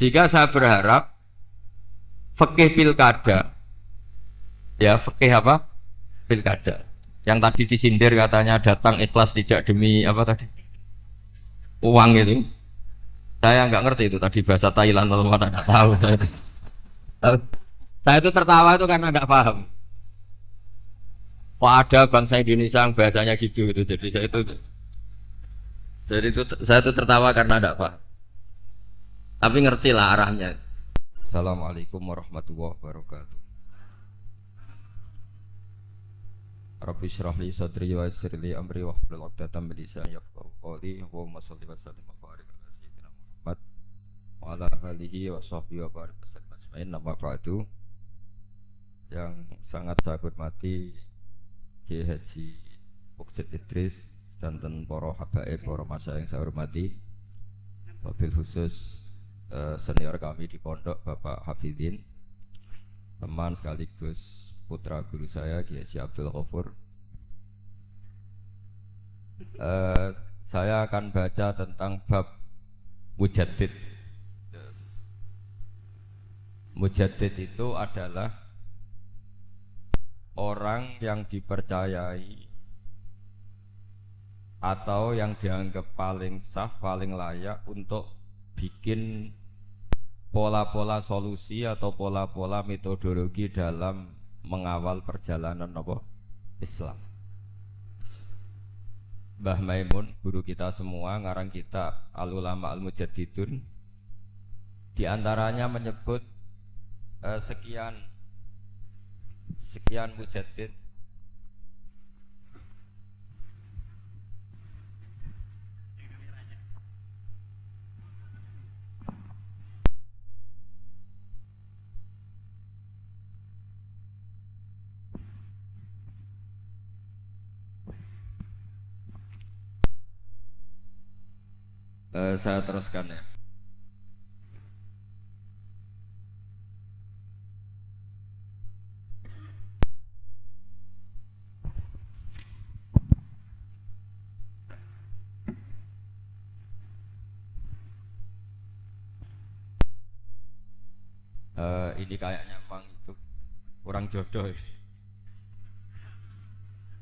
Sehingga saya berharap fikih pilkada, ya fikih apa? Pilkada. Yang tadi disindir katanya datang ikhlas tidak demi apa tadi? Uang itu. Saya nggak ngerti itu tadi bahasa Thailand atau mana nggak tahu. Saya itu tertawa itu karena nggak paham. Kok ada bangsa Indonesia yang bahasanya gitu itu. Saya itu tertawa karena nggak paham. Tapi ngerti lah arahnya. Assalamualaikum warahmatullahi wabarakatuh. Rabbi shrah li sadri wa yassir li amri wahlul 'uqdatam min lisani yafqahu qawli. Allahumma shalli wa sallim wa barik ala sayyidina Muhammad wa ala alihi wa sahbihi wa barik wasallam ajmain. Nama ba'du. Yang sangat saya hormati Kiai Haji Muksid Idris dan para habaib, para masyayikh yang saya hormati. Wabil khusus senior kami di pondok Bapak Hafidin, teman sekaligus putra guru saya Kiai Haji Abdul Ghafur. Saya akan baca tentang bab mujaddid. Mujaddid itu adalah orang yang dipercayai atau yang dianggap paling sah, paling layak untuk bikin pola-pola solusi atau pola-pola metodologi dalam mengawal perjalanan Islam. Mbah Maimun, guru kita semua, ngarang kitab Al-Ulama Al-Mujaddidun. Di antaranya menyebut sekian mujaddid. Saya teruskan ya. Ini kayaknya memang itu kurang jodoh ya.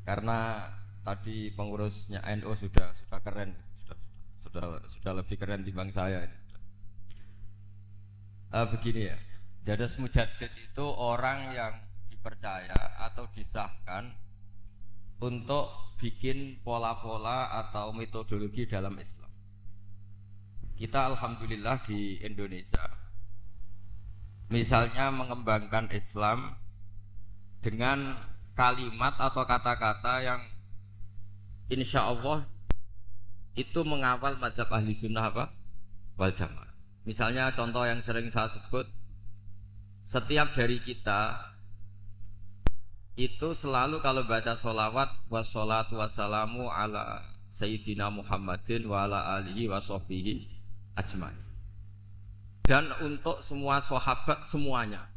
Karena tadi pengurusnya NU sudah keren, sudah lebih keren dibanding saya. Begini ya, jadas mujaddid itu orang yang dipercaya atau disahkan untuk bikin pola-pola atau metodologi dalam Islam. Kita alhamdulillah di Indonesia misalnya mengembangkan Islam dengan kalimat atau kata-kata yang insya Allah itu mengawal mazhab ahli sunnah wal jamaah. Misalnya contoh yang sering saya sebut, setiap dari kita itu selalu kalau baca sholawat wassalatu wassalamu ala sayyidina Muhammadin wa ala alihi wa sahbihi ajmain. Dan untuk semua sahabat semuanya.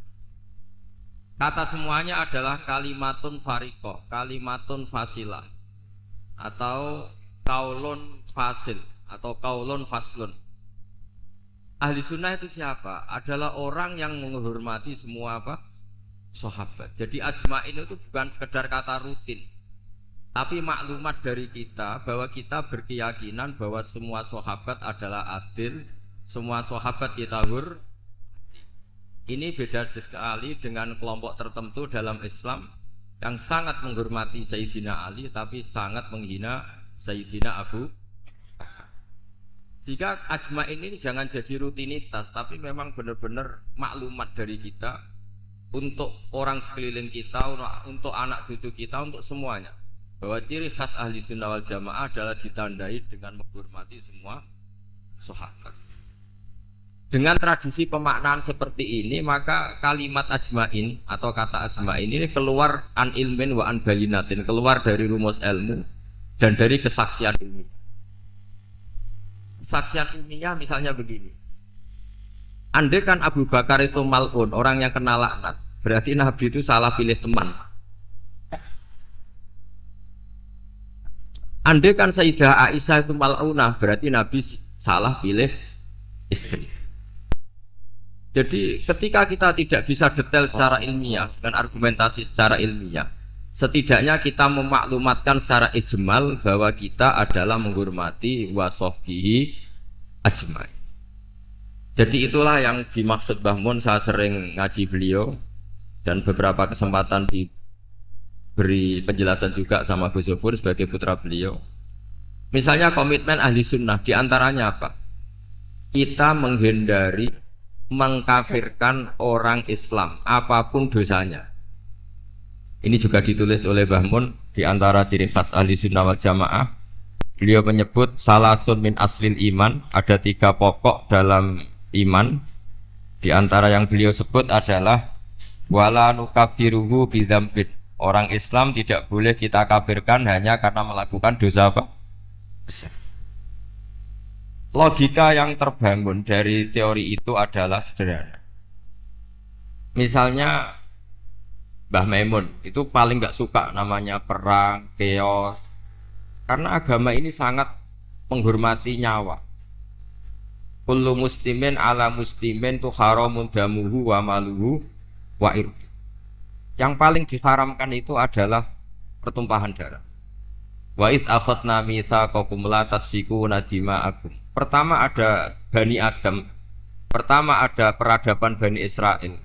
Kata semuanya adalah kalimatun fariqah, kalimatun fasilah, atau kaulun fasil, atau kaulun faslun. Ahli sunnah itu siapa? Adalah orang yang menghormati semua sahabat. Jadi ajmain itu bukan sekedar kata rutin, tapi maklumat dari kita bahwa kita berkeyakinan bahwa semua sahabat adalah adil, semua sahabat kita Ini beda sekali dengan kelompok tertentu dalam Islam yang sangat menghormati Sayyidina Ali tapi sangat menghina Sayyidina Abu Bakar. Jika ajma'in ini jangan jadi rutinitas, tapi memang benar-benar maklumat dari kita untuk orang sekeliling kita, untuk anak cucu kita, untuk semuanya, bahwa ciri khas ahli sunnah wal jamaah adalah ditandai dengan menghormati semua sahabat. Dengan tradisi pemaknaan seperti ini, maka kalimat ajma'in atau kata ajma'in ini keluar an ilmin wa an bayinatin, keluar dari rumus ilmu dan dari kesaksian ilmiah. Kesaksian ilmiah misalnya begini. Andai kan Abu Bakar itu mal'un, orang yang kena laknat, berarti Nabi itu salah pilih teman. Andai kan Sayyidah Aisyah itu mal'unah, berarti Nabi salah pilih istri. Jadi ketika kita tidak bisa detail secara ilmiah dengan argumentasi secara ilmiah, setidaknya kita memaklumatkan secara ijmal bahwa kita adalah menghormati wasofihi ajmai. Jadi itulah yang dimaksud Mbah Mun. Saya sering ngaji beliau dan beberapa kesempatan diberi penjelasan juga sama Gus Zofur sebagai putra beliau. Misalnya komitmen ahli sunnah diantaranya apa? Kita menghindari mengkafirkan orang Islam apapun dosanya. Ini juga ditulis oleh Mbah Mun di antara ciri khas ahli sunnah wal jamaah. Beliau menyebut salasun min aslil iman, ada 3 pokok dalam iman. Di antara yang beliau sebut adalah wala nukafiruhu bidzambin. Orang Islam tidak boleh kita kafirkan hanya karena melakukan dosa apa? Besar. Logika yang terbangun dari teori itu adalah sederhana. Misalnya Mbah Maimun itu paling nggak suka namanya perang, chaos, karena agama ini sangat menghormati nyawa. Kullu muslimin ala muslimin tu haramun damuhu wa maluhu wa irdu. Yang paling diharamkan itu adalah pertumpahan darah. Wa id akhadna mitsaqakum la tasfikuna dima'akum. Pertama ada Bani Adam, pertama ada peradaban Bani Israel,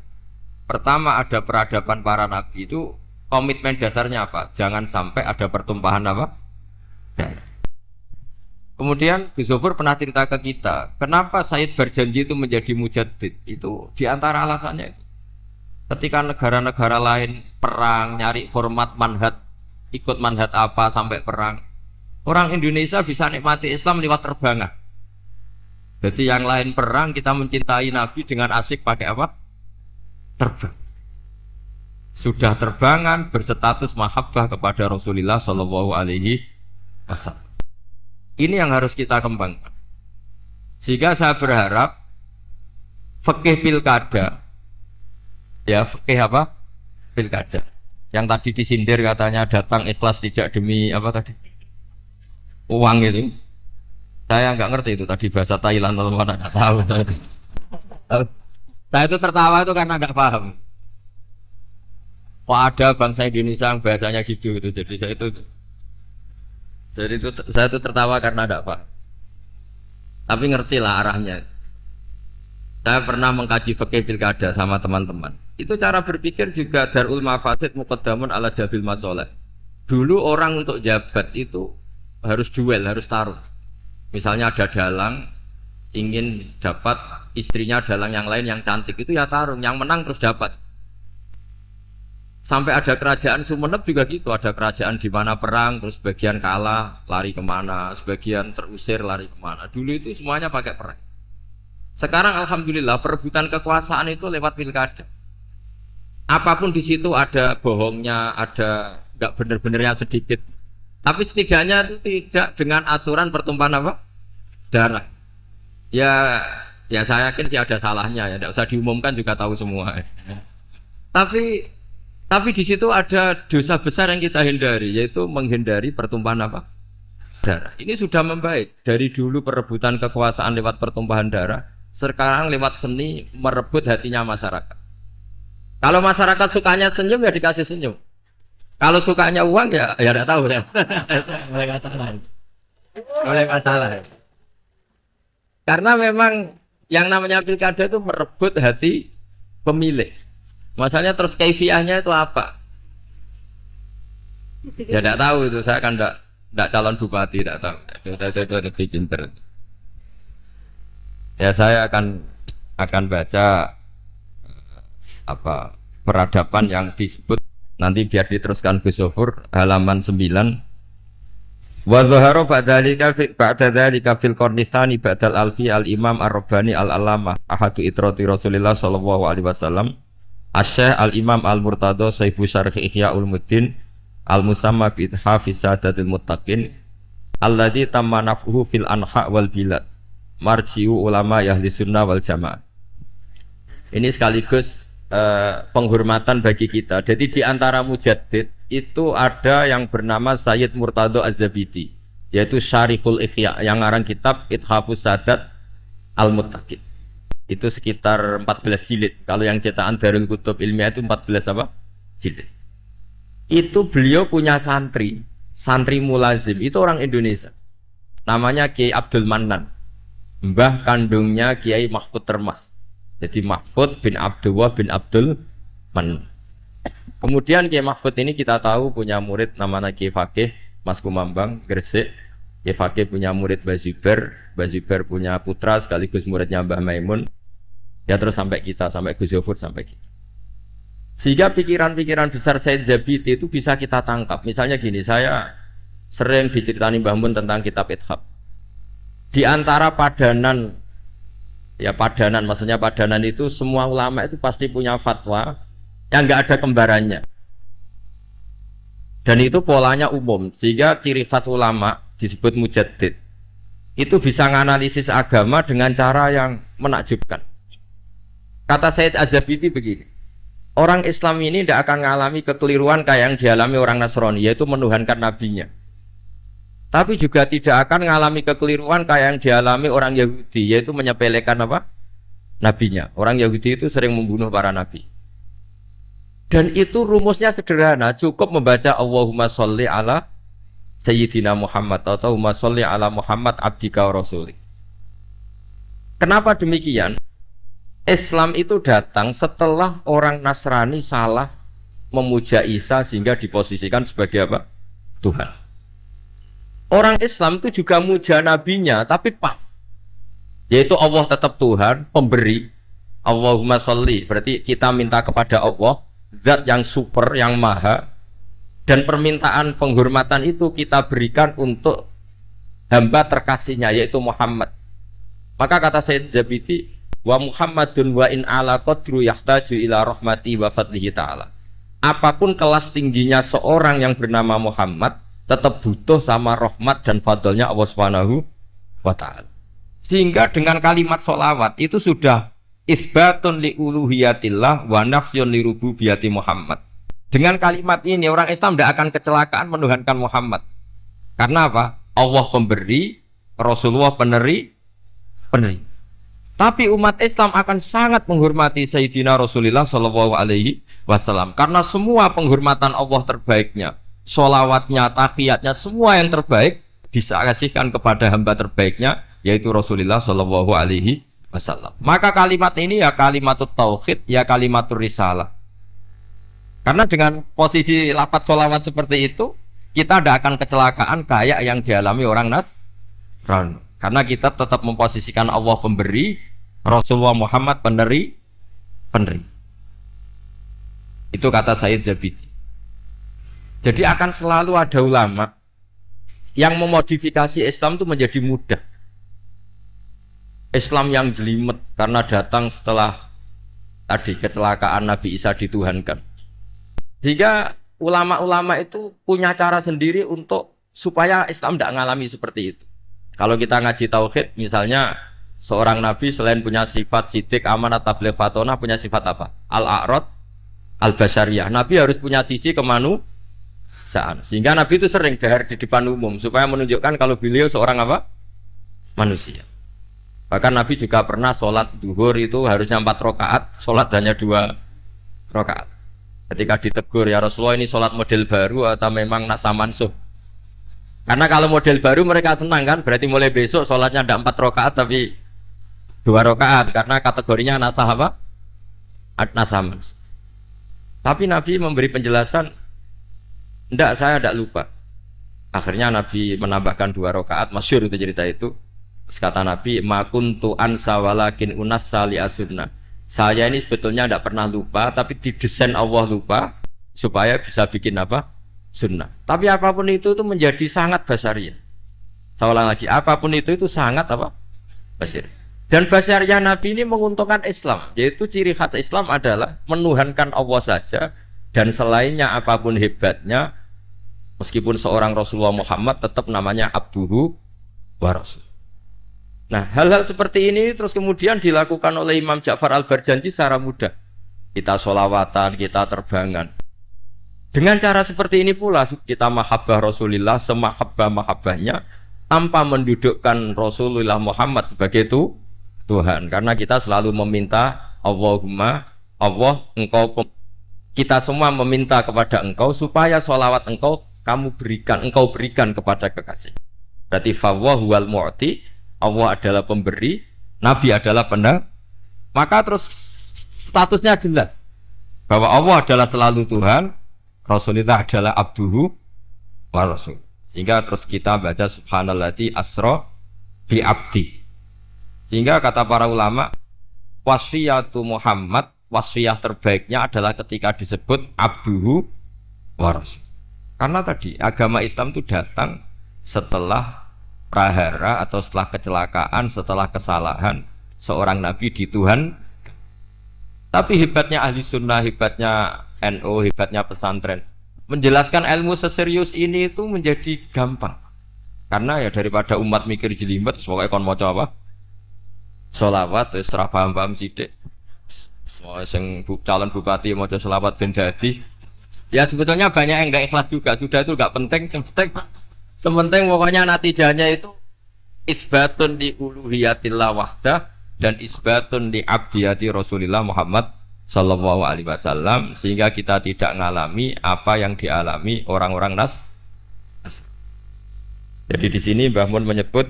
pertama ada peradaban para nabi. Itu komitmen dasarnya apa? Jangan sampai ada pertumpahan apa? Darah. Kemudian Gus Zofur pernah cerita ke kita, kenapa Said berjanji itu menjadi mujaddid? Itu diantara alasannya itu. Ketika negara-negara lain perang, nyari format manhaj, ikut manhaj apa sampai perang, orang Indonesia bisa nikmati Islam lewat terbangan. Jadi yang lain perang, kita mencintai Nabi dengan asik pakai apa? Terbang. Sudah terbangan berstatus mahabbah kepada Rasulullah Shallallahu Alaihi Wasallam. Ini yang harus kita kembangkan. Sehingga saya berharap fikih pilkada, ya fikih apa? Pilkada. Yang tadi disindir katanya datang ikhlas tidak demi apa tadi? Uang itu. Saya nggak ngerti itu tadi bahasa Thailand atau mana, nggak tahu. Saya itu tertawa itu karena nggak paham. Wah, ada bangsa Indonesia yang bahasanya gitu itu. Jadi saya itu tertawa karena nggak paham. Tapi ngerti lah arahnya. Saya pernah mengkaji fikih pilkada sama teman-teman. Itu cara berpikir juga darul mafasid muqaddamun ala jabil masoleh. Dulu orang untuk jabat itu harus duel, harus taruh. Misalnya ada dalang ingin dapat istrinya dalang yang lain yang cantik, itu ya tarung, yang menang terus dapat. Sampai ada kerajaan Sumenep juga gitu, ada kerajaan di mana perang terus sebagian kalah lari kemana, sebagian terusir lari kemana. Dulu itu semuanya pakai perang. Sekarang alhamdulillah perebutan kekuasaan itu lewat pilkada. Apapun di situ ada bohongnya, ada nggak bener-benernya sedikit. Tapi setidaknya itu tidak dengan aturan pertumpahan apa? Darah. Ya saya yakin sih ada salahnya ya, tidak usah diumumkan juga tahu semua. Tapi di situ ada dosa besar yang kita hindari, yaitu menghindari pertumpahan apa? Darah. Ini sudah membaik dari dulu perebutan kekuasaan lewat pertumpahan darah, sekarang lewat seni merebut hatinya masyarakat. Kalau masyarakat sukanya senyum ya dikasih senyum. Kalau sukanya uang ya tidak tahu ya. Oleh masalah. Karena memang yang namanya pilkada itu merebut hati pemilih. Masalahnya terus kaifiahnya itu apa? Ya tidak tahu itu. Saya kan tidak calon bupati, tidak tahu. Saya itu lebih pinter. Ya saya akan baca apa peradaban yang disebut. Nanti biar diteruskan Gus Zofur halaman 9. Wa dhahara ba'da dzalika fil qarni tsani ba'dal alfi al-Imam Ar-Rabbani al-Allamah ahadu itrati Rasulillah sallallahu alaihi wasallam Asy-Syaikh al-Imam Al-Murtadha Saifu Syarh Ihya Ulumuddin al-musamma bi Hafiz Sadatil Muttaqin alladzi tamma naf'uhu fil anha wal bilad marji'u ulama ahli sunnah wal jamaah. Ini sekaligus penghormatan bagi kita. Jadi di antara mujaddid itu ada yang bernama Sayyid Murtadha Az-Zabidi, yaitu Syarihul Ihya yang ngarang kitab Ithafus Sadat Al-Muttaqin. Itu sekitar 14 jilid. Kalau yang cetakan Darul Kutub Ilmiah itu 14 apa? Jilid. Itu beliau punya santri, santri mulazim, itu orang Indonesia. Namanya Kiai Abdul Manan. Mbah kandungnya Kiai Mahfud Termas. Jadi Mahfud bin Abdullah bin Abdul Manan. Kemudian Kiai Mahfud ini kita tahu punya murid namanya Kiai Fakih Mas Kumambang Gresik. Kiai Fakih punya murid Bazuber punya putra sekaligus muridnya Mbah Maimun. Ya terus sampai kita, sampai Gus Yofur, sampai kita. Sehingga pikiran-pikiran besar Said Zabidi itu bisa kita tangkap. Misalnya gini, saya sering diceritani Mbah Mun tentang kitab Ithaf. Di antara padanan, ya padanan, maksudnya padanan itu semua ulama itu pasti punya fatwa yang nggak ada kembarannya. Dan itu polanya umum, sehingga ciri khas ulama disebut mujaddid. Itu bisa menganalisis agama dengan cara yang menakjubkan. Kata Said Az-Zabidi begini, orang Islam ini tidak akan mengalami kekeliruan kayak yang dialami orang Nasrani, yaitu menuhankan nabinya. Tapi juga tidak akan mengalami kekeliruan kayak yang dialami orang Yahudi, yaitu menyepelekan apa? Nabinya. Orang Yahudi itu sering membunuh para nabi. Dan itu rumusnya sederhana, cukup membaca Allahumma sholli ala Sayyidina Muhammad atau Allahumma sholli ala Muhammad abdika wa rasulik. Kenapa demikian? Islam itu datang setelah orang Nasrani salah memuja Isa sehingga diposisikan sebagai apa? Tuhan. Orang Islam itu juga muja nabinya tapi pas. Yaitu Allah tetap Tuhan, pemberi. Allahumma sholli, berarti kita minta kepada Allah, zat yang super, yang maha. Dan permintaan penghormatan itu kita berikan untuk hamba terkasihnya, yaitu Muhammad. Maka kata Sayyid Zabidi, wa Muhammadun wa in ala qadru yahtaju ila rahmati wa fadlihi ta'ala. Apapun kelas tingginya seorang yang bernama Muhammad, tetap butuh sama rahmat dan fadlnya Allah Subhanahu wa ta'ala. Sehingga dengan kalimat sholawat itu sudah isbatun li uluhiyatillah wa nafyun li rububiyati Muhammad. Dengan kalimat ini orang Islam tidak akan kecelakaan menuhankan Muhammad. Karena apa? Allah pemberi, Rasulullah peneri. Tapi umat Islam akan sangat menghormati Sayyidina Rasulullah Shallallahu Alaihi Wasallam karena semua penghormatan Allah terbaiknya, sholawatnya, tahiyatnya, semua yang terbaik bisa kasihkan kepada hamba terbaiknya, yaitu Rasulullah Shallallahu Alaihi Wasallam. Maka kalimat ini ya kalimatut tauhid, ya kalimatur risalah. Karena dengan posisi lafaz sholawat seperti itu, kita tidak akan kecelakaan kayak yang dialami orang Nasrani. Karena kita tetap memposisikan Allah pemberi, Rasulullah Muhammad peneri. Itu kata Sayyid Zabidi. Jadi akan selalu ada ulama yang memodifikasi Islam itu menjadi mudah. Islam yang jelimet karena datang setelah tadi kecelakaan Nabi Isa dituhankan. Sehingga ulama-ulama itu punya cara sendiri untuk supaya Islam tidak mengalami seperti itu. Kalau kita ngaji tauhid, misalnya seorang nabi selain punya sifat sidik, amanat, tabligh, fatonah, punya sifat apa? Al-a'rad, al-basyariyah. Nabi harus punya sisi kemanusiaan. Sehingga nabi itu sering dahar di depan umum supaya menunjukkan kalau beliau seorang apa? Manusia. Bahkan nabi juga pernah sholat duhur itu harusnya 4 rakaat, sholat hanya 2 rakaat. Ketika ditegur, ya Rasulullah ini sholat model baru atau memang nasa mansuh? Karena kalau model baru mereka tenang kan, berarti mulai besok sholatnya tidak 4 rakaat tapi 2 rakaat karena kategorinya nasah apa? Nasaman. Tapi Nabi memberi penjelasan, tidak, saya tidak lupa. Akhirnya Nabi menambahkan 2 rakaat, masyhur itu cerita itu. Terus kata Nabi, ma kuntu ansa walakin unassa li asunna. Saya ini sebetulnya tidak pernah lupa, tapi didesain Allah lupa supaya bisa bikin apa? Sunnah. Tapi apapun itu menjadi sangat basyariah. Saya ulang lagi, apapun itu sangat apa? Basyariah. Dan basyariah Nabi ini menguntungkan Islam, yaitu ciri khas Islam adalah menuhankan Allah saja dan selainnya apapun hebatnya, meskipun seorang Rasulullah Muhammad tetap namanya abduhu wa rasul. Nah, hal-hal seperti ini terus kemudian dilakukan oleh Imam Ja'far Al-Barjanji secara mudah. Kita sholawatan, kita terbangan. Dengan cara seperti ini pula kita mahabbah Rasulullah semahabbah-mahabbahnya tanpa mendudukkan Rasulullah Muhammad sebagai itu Tuhan. Karena kita selalu meminta Allahumma, Allah engkau, kita semua meminta kepada engkau supaya sholawat engkau engkau berikan kepada kekasih. Berarti fawwahu wal mu'ti, Allah adalah pemberi, Nabi adalah penerima. Maka terus statusnya jelas bahwa Allah adalah selalu Tuhan, Rasulullah adalah abduhu wa rasul. Sehingga terus kita baca subhanalladzi asra bi abdi. Sehingga kata para ulama, wasfiyatu Muhammad, wasfiyah terbaiknya adalah ketika disebut abduhu wa rasul. Karena tadi agama Islam itu datang setelah prahara atau setelah kecelakaan, setelah kesalahan seorang nabi di Tuhan. Tapi hebatnya ahli sunnah, hebatnya NU, hebatnya pesantren, menjelaskan ilmu seserius ini itu menjadi gampang. Karena ya daripada umat mikir jelimet, pokoknya kon maca apa? Sholawat, wis ora paham-paham sithik. Sing calon bupati maca sholawat ben dadi. Ya sebetulnya banyak yang enggak ikhlas juga, sudah itu enggak penting, sementing pokoknya natijahnya itu isbatun di uluhiyatillah wahdah dan isbatun di abdiyati Rasulullah Muhammad sallallahu alaihi wasallam, sehingga kita tidak mengalami apa yang dialami orang-orang Jadi di sini Mbah Mun menyebut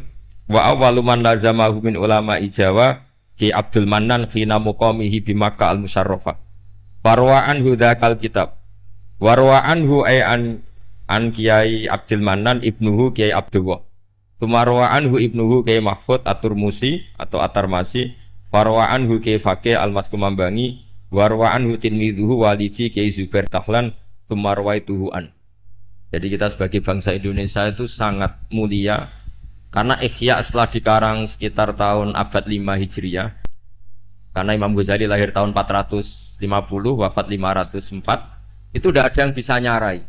wa awwalu man lazamahu min ulama Jawa Ki Abdul Mannan khina muqamihi bi Makkah al-Musyarrafah. Warwa'an hudakal kitab. Warwa'an hu ay an Kiai Abdul Mannan ibnuhu Kiai Abdullah. Tumarwa'an hu ibnuhu Kiai Mahfud At-Turmusi atau At-Tarmasi. Warwa'an hu Kiai Faqih Al-Maskumambangi. Warwa'an hu tilmidhuhu walidi Kiai Zubair Tahlan. Tumarwaituhu an. Jadi kita sebagai bangsa Indonesia itu sangat mulia karena Ihya setelah dikarang sekitar tahun abad 5 Hijriah. Karena Imam Ghazali lahir tahun 450, wafat 504. Itu tidak ada yang bisa nyarai.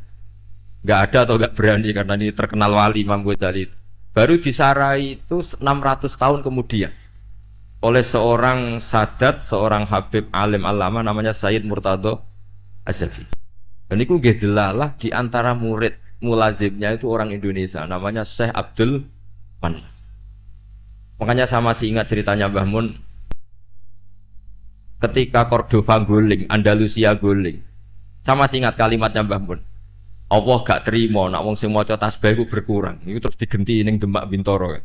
Nggak ada atau nggak berani karena ini terkenal wali Imam Ghazali. Baru disarai itu 600 tahun kemudian oleh seorang sadat, seorang habib alim alama namanya Sayyid Murtado Asyafi. Dan itu gedelalah di antara murid mulazimnya itu orang Indonesia namanya Syekh Abdul Mannan. Makanya saya masih ingat ceritanya Mbah Mun ketika Cordoba guling, Andalusia guling. Saya masih ingat kalimatnya Mbah Mun. Allah gak terima nak wong sing maca tasbih iku berkurang. Itu terus digenti ning Demak Bintoro.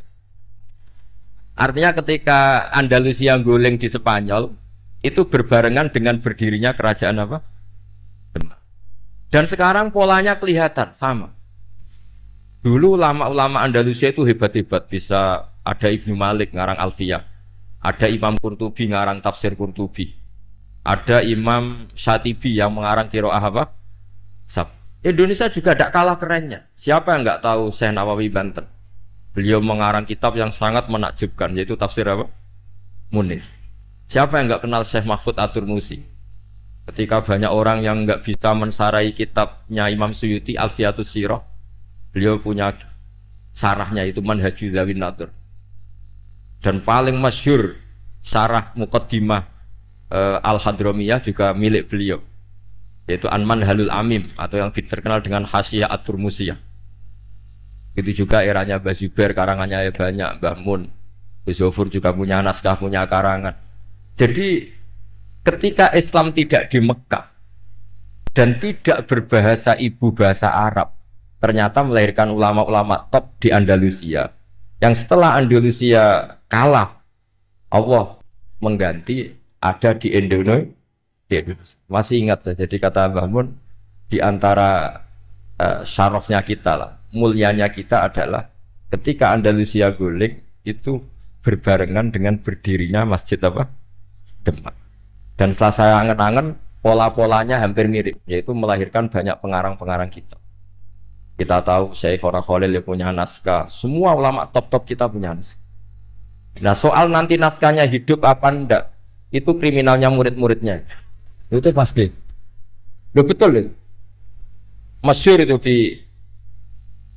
Artinya ketika Andalusia guling di Spanyol itu berbarengan dengan berdirinya kerajaan apa? Demak. Dan sekarang polanya kelihatan sama. Dulu ulama-ulama Andalusia itu hebat-hebat, bisa ada Ibnu Malik ngarang Alfiyah, ada Imam Qurtubi ngarang tafsir Qurtubi, ada Imam Syatibi yang mengarang Qiraah apa? Sab. Indonesia juga tidak kalah kerennya. Siapa yang nggak tahu Syekh Nawawi Banten? Beliau mengarang kitab yang sangat menakjubkan, yaitu tafsir apa? Munir. Siapa yang nggak kenal Syekh Mahfud At-Turmusi? Ketika banyak orang yang nggak bisa mensarai kitabnya Imam Suyuti Alfiyatus Sirah, beliau punya sarahnya itu Manhajul Zawin Natur. Dan paling masyhur sarah Muqaddimah Al-Hadramiyah juga milik beliau, yaitu An-Manhalul Amim atau yang terkenal dengan Hasyiah At-Turmusiyah. Itu juga eranya Mbah Zubair, karangannya banyak, Mbah Mun, Gus Zofur juga punya naskah, punya karangan. Jadi ketika Islam tidak di Mekah dan tidak berbahasa ibu bahasa Arab, ternyata melahirkan ulama-ulama top di Andalusia. Yang setelah Andalusia kalah, Allah mengganti ada di Indonesia. Masih ingat saya, jadi kata Mbah Mun, di antara syarafnya kita lah, mulianya kita adalah ketika Andalusia guling itu berbarengan dengan berdirinya Masjid apa? Demak. Dan setelah saya angen-angen, pola-polanya hampir mirip, yaitu melahirkan banyak pengarang-pengarang kitab. Kita tahu Syekh Khora Khalil yang punya naskah, semua ulama top-top kita punya naskah. Nah soal nanti naskahnya hidup apa enggak, itu kriminalnya murid-muridnya. Itu pasti. Loh betul itu. Masyhur itu di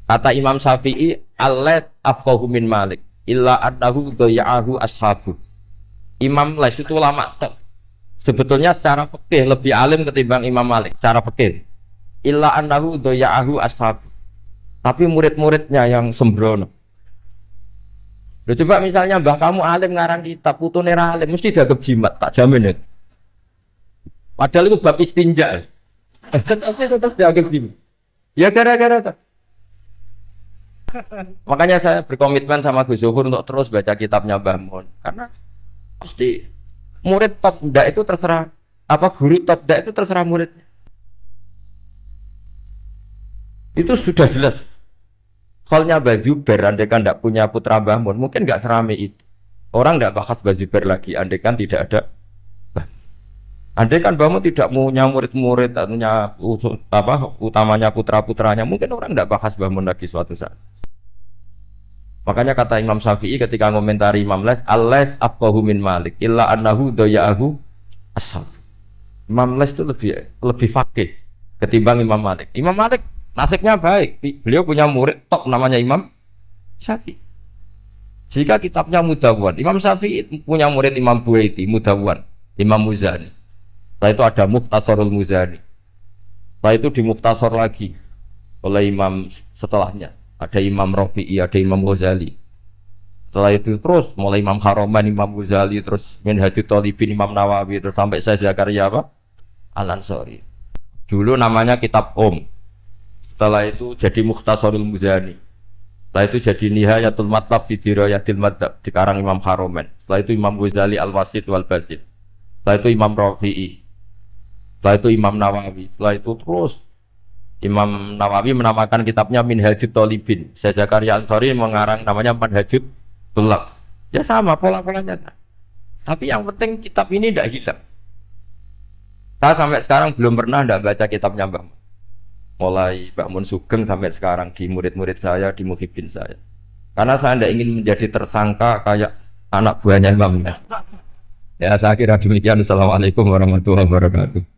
kata Imam Syafi'i, "Allat afqahu min Malik illa annahu dhaya'ahu ashabu." Imam Lais itu ulama top. Sebetulnya secara fikih lebih alim ketimbang Imam Malik secara fikih. Illa annahu dhaya'ahu ashabu. Tapi murid-muridnya yang sembrono. Loh, coba misalnya mbah kamu alim ngarang kitab, putune ra alim mesti dianggap jimat, tak jamin itu. Padahal itu bab istinja. Tapi tetap dianggap jimat. Ya gara-gara itu. Makanya saya berkomitmen sama Gus Zuhur untuk terus baca kitabnya Mbah Mun, karena pasti murid top ndak itu terserah apa guru top ndak itu terserah murid. Itu sudah jelas. Halnya Mbah Zubair, andekan ndak punya putra Mbah Mun, mungkin nggak serame itu. Orang ndak bahas Mbah Zubair lagi, andekan tidak ada. Andekan Mbah Mun tidak punya murid-murid, punya apa utamanya putra-putranya, mungkin orang ndak bahas Mbah Mun lagi suatu saat. Makanya kata Imam Syafi'i ketika ngomentari Imam Les, Al-Les afqahu min Malik illa annahu daya'ahu ashab. Imam Les itu lebih faqih ketimbang Imam Malik. Imam Malik nasibnya baik, beliau punya murid top namanya Imam Syafi'i. Jika kitabnya Mudawwan, Imam Syafi'i punya murid Imam Buaiti, Mudawwan, Imam Muzani. Setelah itu ada Mukhtasarul Muzani. Setelah itu di Mukhtasar lagi oleh Imam setelahnya. Ada Imam Rafi'i, ada Imam Ghazali. Setelah itu terus mulai Imam Haroman, Imam Ghazali, terus Minhajul Thalibin, Imam Nawawi, terus sampai saya Zakaria apa? Al-Ansari. Dulu namanya Kitab Setelah itu jadi Mukhtasarul Muzani. Setelah itu jadi Nihayatul Matlab fi Dirayatil Madhab dikarang Imam Haroman. Setelah itu Imam Ghazali Al-Wasit wal Basit. Setelah itu Imam Rafi'i. Setelah itu Imam Nawawi. Setelah itu terus Imam Nawawi menamakan kitabnya Minhajul Thalibin. Saya Zakaria Ansari mengarang namanya Manhajul Tulab. Ya sama pola-polanya. Tapi yang penting kitab ini tidak hilang. Saya sampai sekarang belum pernah tidak baca kitabnya Mbah Mun. Mulai Mbah Mun Sugeng sampai sekarang di murid-murid saya, di muhibin saya. Karena saya tidak ingin menjadi tersangka kayak anak buahnya Imam. Ya saya kira demikian. Assalamualaikum warahmatullahi wabarakatuh.